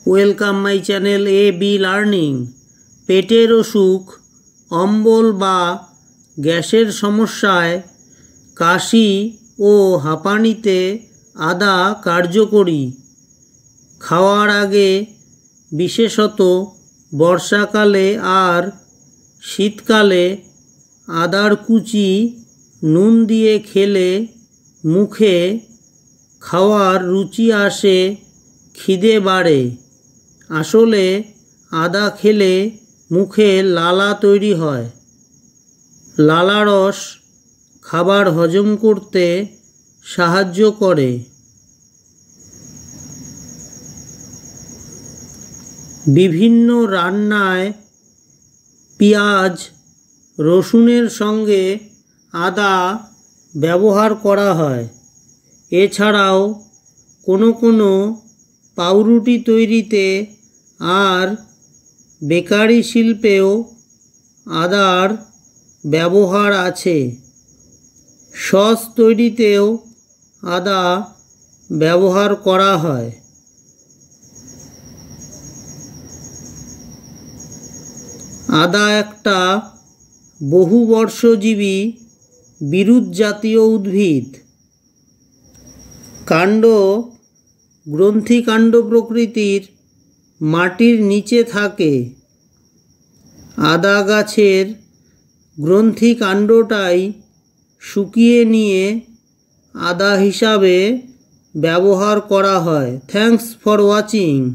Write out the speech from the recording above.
Welcome my channel AB learning. পেটের অসুখ, অম্বল বা গ্যাসের সমস্যায় কাশি ও হাঁপানিতে আদা কার্যকরী। খাওয়ার আগে, বিশেষত বর্ষাকালে আর শীতকালে আদার কুচি নুন দিয়ে খেলে মুখে খাওয়ার রুচি আসে, খিদে বাড়ে। আসলে আদা খেলে মুখে লালা তৈরি হয়। লালা রস খাবার হজম করতে সাহায্য করে। বিভিন্ন রান্নায় পেঁয়াজ, রসুনের সঙ্গে আদা ব্যবহার করা হয়। এছাড়াও কোনো পাউরুটি তৈরিতে আর বেকারি শিল্পেও আদার ব্যবহার আছে। সস তৈরিতেও আদা ব্যবহার করা হয়। আদা একটা বহুবর্ষজীবী বিরুৎজাতীয় উদ্ভিদ। কাণ্ড গ্রন্থিকাণ্ড প্রকৃতির, মাটির নিচে থাকে। আদা গাছের গ্রন্থিকাণ্ডটাই শুকিয়ে নিয়ে আদা হিসাবে ব্যবহার করা হয়। Thanks for watching.